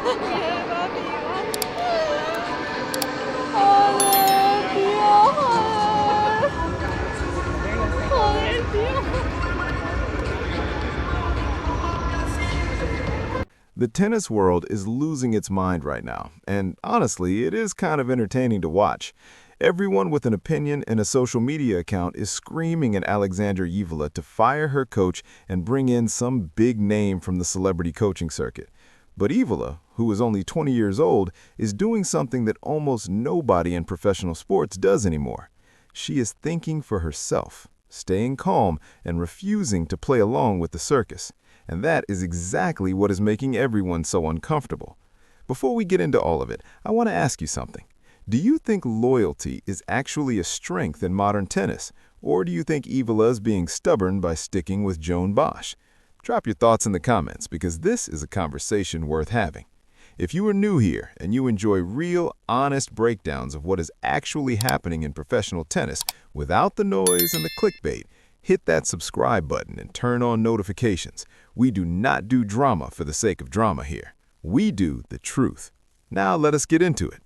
The tennis world is losing its mind right now, and honestly, it is kind of entertaining to watch. Everyone with an opinion and a social media account is screaming at Alexandra Eala to fire her coach and bring in some big name from the celebrity coaching circuit. But Eala, who is only 20 years old, is doing something that almost nobody in professional sports does anymore. She is thinking for herself, staying calm and refusing to play along with the circus. And that is exactly what is making everyone so uncomfortable. Before we get into all of it, I want to ask you something. Do you think loyalty is actually a strength in modern tennis, or do you think Eala is being stubborn by sticking with Joan Bosch? Drop your thoughts in the comments because this is a conversation worth having. If you are new here and you enjoy real, honest breakdowns of what is actually happening in professional tennis without the noise and the clickbait, hit that subscribe button and turn on notifications. We do not do drama for the sake of drama here. We do the truth. Now let us get into it.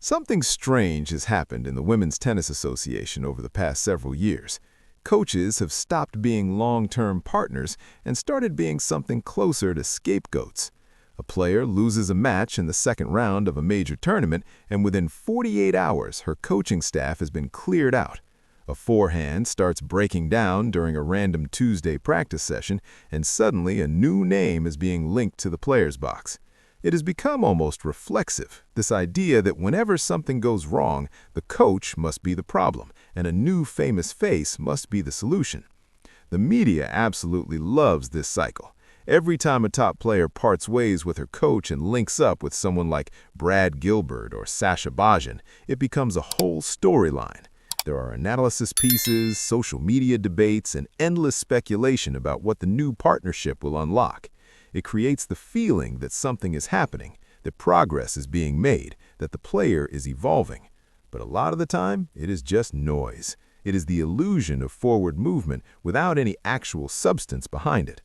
Something strange has happened in the Women's Tennis Association over the past several years. Coaches have stopped being long-term partners and started being something closer to scapegoats. A player loses a match in the second round of a major tournament, and within 48 hours, her coaching staff has been cleared out. A forehand starts breaking down during a random Tuesday practice session, and suddenly a new name is being linked to the player's box. It has become almost reflexive, this idea that whenever something goes wrong, the coach must be the problem, and a new famous face must be the solution. The media absolutely loves this cycle. Every time a top player parts ways with her coach and links up with someone like Brad Gilbert or Sasha Bajin, it becomes a whole storyline. There are analysis pieces, social media debates, and endless speculation about what the new partnership will unlock. It creates the feeling that something is happening, that progress is being made, that the player is evolving. But a lot of the time, it is just noise. It is the illusion of forward movement without any actual substance behind it.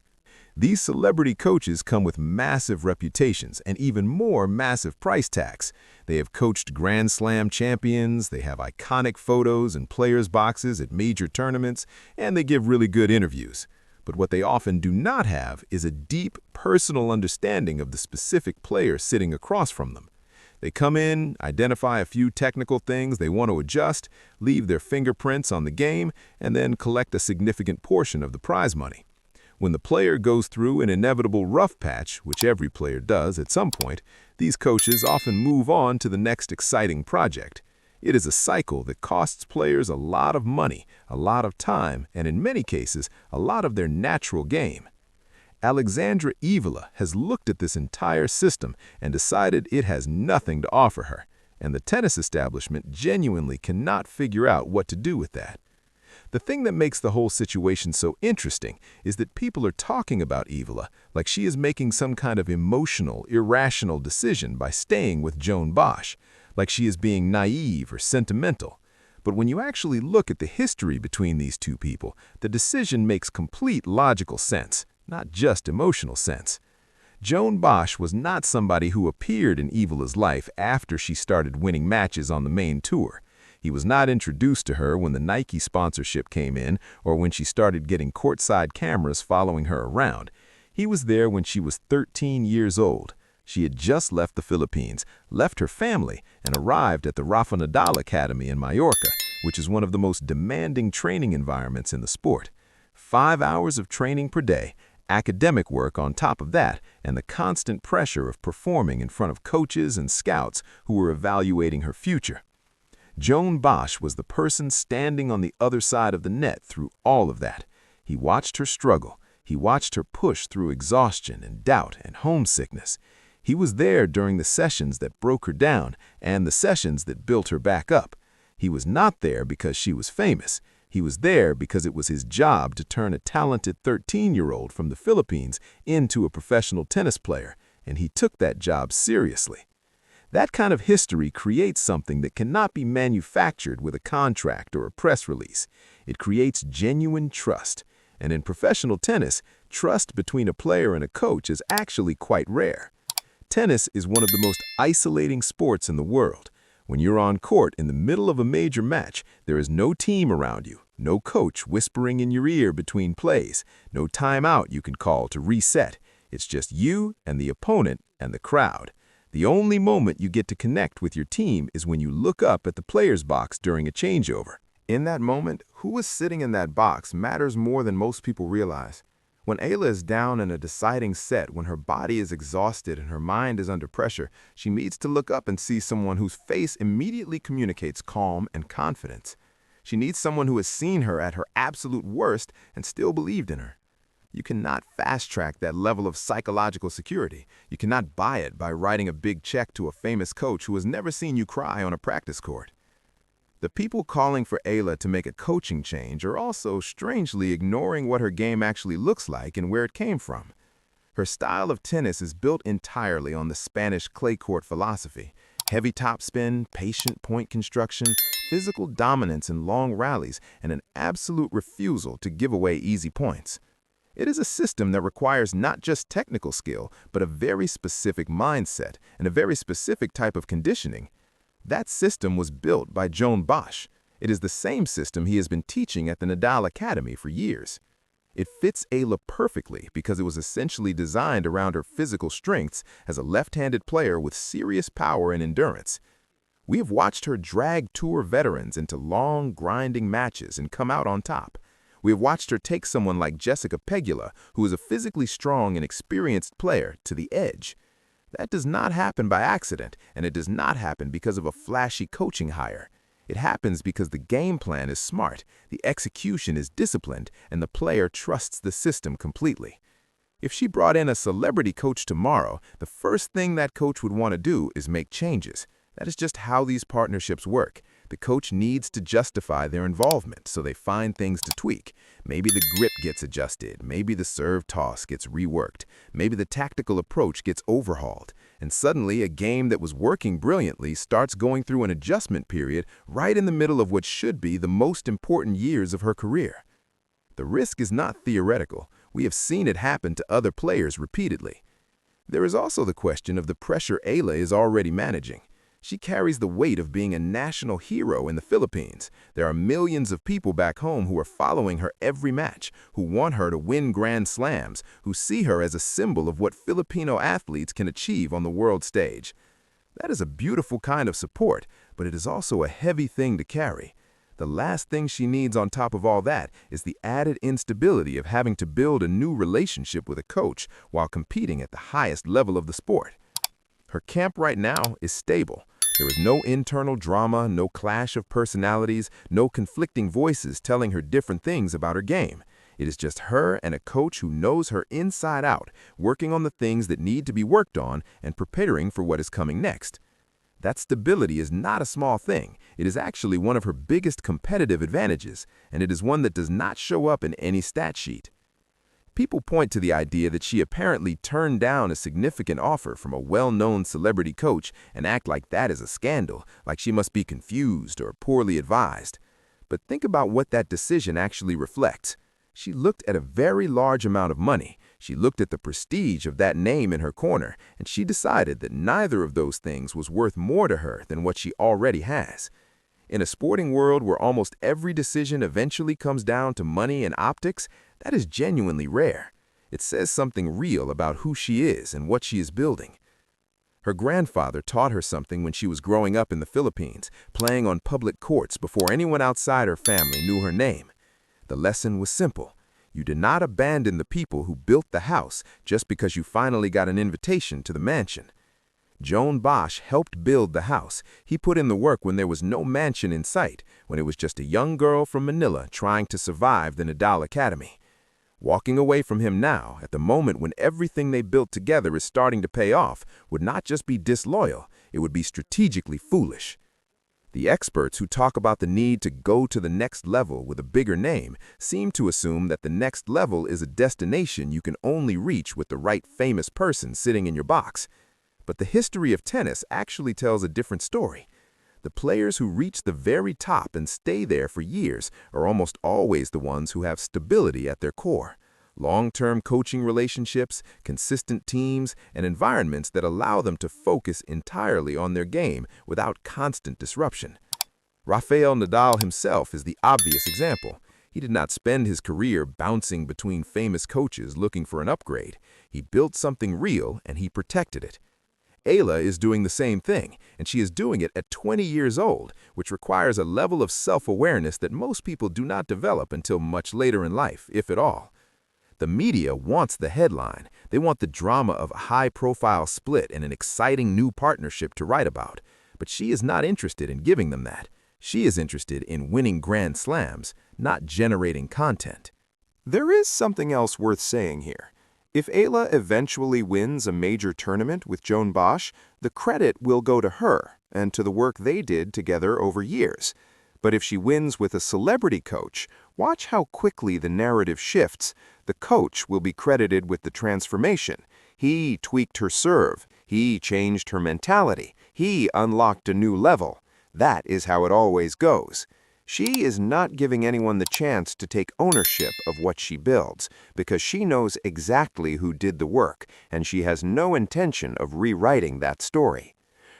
These celebrity coaches come with massive reputations and even more massive price tags. They have coached Grand Slam champions, they have iconic photos and players' boxes at major tournaments, and they give really good interviews. But what they often do not have is a deep, personal understanding of the specific player sitting across from them. They come in, identify a few technical things they want to adjust, leave their fingerprints on the game, and then collect a significant portion of the prize money. When the player goes through an inevitable rough patch, which every player does at some point, these coaches often move on to the next exciting project. It is a cycle that costs players a lot of money, a lot of time, and in many cases, a lot of their natural game. Alexandra Eala has looked at this entire system and decided it has nothing to offer her, and the tennis establishment genuinely cannot figure out what to do with that. The thing that makes the whole situation so interesting is that people are talking about Eala like she is making some kind of emotional, irrational decision by staying with Joan Bosch, like she is being naive or sentimental. But when you actually look at the history between these two people, the decision makes complete logical sense, not just emotional sense. Joan Bosch was not somebody who appeared in Eala's life after she started winning matches on the main tour. He was not introduced to her when the Nike sponsorship came in or when she started getting courtside cameras following her around. He was there when she was 13 years old. She had just left the Philippines, left her family, and arrived at the Rafa Nadal Academy in Mallorca, which is one of the most demanding training environments in the sport. 5 hours of training per day, academic work on top of that, and the constant pressure of performing in front of coaches and scouts who were evaluating her future. Joan Bosch was the person standing on the other side of the net through all of that. He watched her struggle. He watched her push through exhaustion and doubt and homesickness. He was there during the sessions that broke her down and the sessions that built her back up. He was not there because she was famous. He was there because it was his job to turn a talented 13-year-old from the Philippines into a professional tennis player, and he took that job seriously. That kind of history creates something that cannot be manufactured with a contract or a press release. It creates genuine trust. And in professional tennis, trust between a player and a coach is actually quite rare. Tennis is one of the most isolating sports in the world. When you're on court in the middle of a major match, there is no team around you, no coach whispering in your ear between plays, no timeout you can call to reset. It's just you and the opponent and the crowd. The only moment you get to connect with your team is when you look up at the player's box during a changeover. In that moment, who is sitting in that box matters more than most people realize. When Eala is down in a deciding set, when her body is exhausted and her mind is under pressure, she needs to look up and see someone whose face immediately communicates calm and confidence. She needs someone who has seen her at her absolute worst and still believed in her. You cannot fast-track that level of psychological security. You cannot buy it by writing a big check to a famous coach who has never seen you cry on a practice court. The people calling for Eala to make a coaching change are also strangely ignoring what her game actually looks like and where it came from. Her style of tennis is built entirely on the Spanish clay court philosophy. Heavy topspin, patient point construction, physical dominance in long rallies, and an absolute refusal to give away easy points. It is a system that requires not just technical skill, but a very specific mindset and a very specific type of conditioning. That system was built by Joan Bosch. It is the same system he has been teaching at the Nadal Academy for years. It fits Eala perfectly because it was essentially designed around her physical strengths as a left-handed player with serious power and endurance. We have watched her drag tour veterans into long, grinding matches and come out on top. We have watched her take someone like Jessica Pegula, who is a physically strong and experienced player, to the edge. That does not happen by accident, and it does not happen because of a flashy coaching hire. It happens because the game plan is smart, the execution is disciplined, and the player trusts the system completely. If she brought in a celebrity coach tomorrow, the first thing that coach would want to do is make changes. That is just how these partnerships work. The coach needs to justify their involvement, so they find things to tweak. Maybe the grip gets adjusted, maybe the serve toss gets reworked, maybe the tactical approach gets overhauled, and suddenly a game that was working brilliantly starts going through an adjustment period right in the middle of what should be the most important years of her career. The risk is not theoretical. We have seen it happen to other players repeatedly. There is also the question of the pressure Eala is already managing. She carries the weight of being a national hero in the Philippines. There are millions of people back home who are following her every match, who want her to win Grand Slams, who see her as a symbol of what Filipino athletes can achieve on the world stage. That is a beautiful kind of support, but it is also a heavy thing to carry. The last thing she needs on top of all that is the added instability of having to build a new relationship with a coach while competing at the highest level of the sport. Her camp right now is stable. There is no internal drama, no clash of personalities, no conflicting voices telling her different things about her game. It is just her and a coach who knows her inside out, working on the things that need to be worked on and preparing for what is coming next. That stability is not a small thing. It is actually one of her biggest competitive advantages, and it is one that does not show up in any stat sheet. People point to the idea that she apparently turned down a significant offer from a well-known celebrity coach and act like that is a scandal, like she must be confused or poorly advised. But think about what that decision actually reflects. She looked at a very large amount of money. She looked at the prestige of that name in her corner, and she decided that neither of those things was worth more to her than what she already has. In a sporting world where almost every decision eventually comes down to money and optics, that is genuinely rare. It says something real about who she is and what she is building. Her grandfather taught her something when she was growing up in the Philippines, playing on public courts before anyone outside her family knew her name. The lesson was simple. You do not abandon the people who built the house just because you finally got an invitation to the mansion. Joan Bosch helped build the house. He put in the work when there was no mansion in sight, when it was just a young girl from Manila trying to survive the Nadal Academy. Walking away from him now, at the moment when everything they built together is starting to pay off, would not just be disloyal, it would be strategically foolish. The experts who talk about the need to go to the next level with a bigger name seem to assume that the next level is a destination you can only reach with the right famous person sitting in your box. But the history of tennis actually tells a different story. The players who reach the very top and stay there for years are almost always the ones who have stability at their core. long-term coaching relationships, consistent teams, and environments that allow them to focus entirely on their game without constant disruption. Rafael Nadal himself is the obvious example. He did not spend his career bouncing between famous coaches looking for an upgrade. He built something real and he protected it. Eala is doing the same thing, and she is doing it at 20 years old, which requires a level of self-awareness that most people do not develop until much later in life, if at all. The media wants the headline. They want the drama of a high-profile split and an exciting new partnership to write about. But she is not interested in giving them that. She is interested in winning Grand Slams, not generating content. There is something else worth saying here. If Eala eventually wins a major tournament with Joan Bosch, the credit will go to her and to the work they did together over years. But if she wins with a celebrity coach, watch how quickly the narrative shifts. The coach will be credited with the transformation. He tweaked her serve. He changed her mentality. He unlocked a new level. That is how it always goes. She is not giving anyone the chance to take ownership of what she builds, because she knows exactly who did the work, and she has no intention of rewriting that story.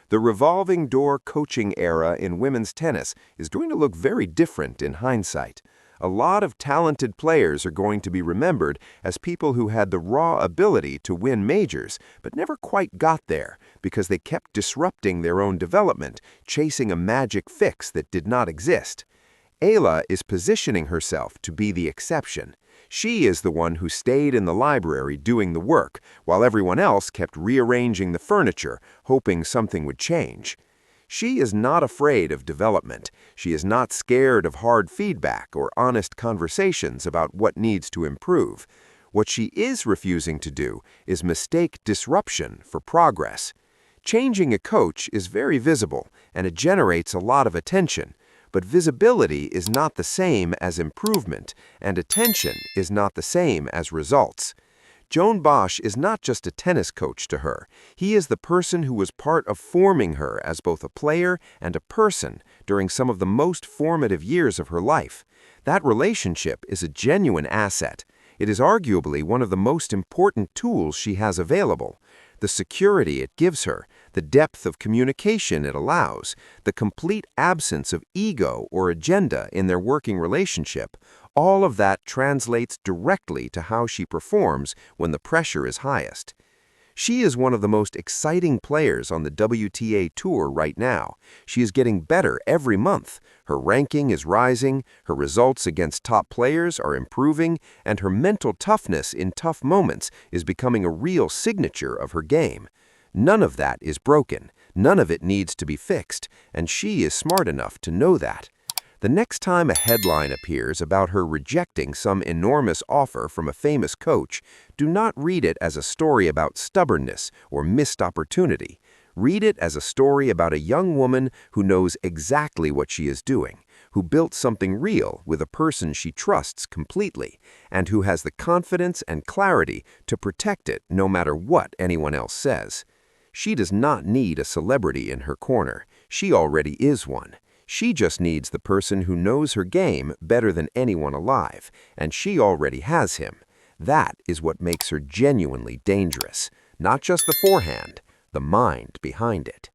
The revolving door coaching era in women's tennis is going to look very different in hindsight. A lot of talented players are going to be remembered as people who had the raw ability to win majors, but never quite got there because they kept disrupting their own development, chasing a magic fix that did not exist. Eala is positioning herself to be the exception. She is the one who stayed in the library doing the work, while everyone else kept rearranging the furniture, hoping something would change. She is not afraid of development. She is not scared of hard feedback or honest conversations about what needs to improve. What she is refusing to do is mistake disruption for progress. Changing a coach is very visible, and it generates a lot of attention. But visibility is not the same as improvement, and attention is not the same as results. Joan Bosch is not just a tennis coach to her. He is the person who was part of forming her as both a player and a person during some of the most formative years of her life. That relationship is a genuine asset. It is arguably one of the most important tools she has available. The security it gives her, the depth of communication it allows, the complete absence of ego or agenda in their working relationship, all of that translates directly to how she performs when the pressure is highest. She is one of the most exciting players on the WTA Tour right now. She is getting better every month. Her ranking is rising, her results against top players are improving, and her mental toughness in tough moments is becoming a real signature of her game. None of that is broken. None of it needs to be fixed, and she is smart enough to know that. The next time a headline appears about her rejecting some enormous offer from a famous coach, do not read it as a story about stubbornness or missed opportunity. Read it as a story about a young woman who knows exactly what she is doing, who built something real with a person she trusts completely, and who has the confidence and clarity to protect it no matter what anyone else says. She does not need a celebrity in her corner. She already is one. She just needs the person who knows her game better than anyone alive, and she already has him. That is what makes her genuinely dangerous. Not just the forehand, the mind behind it.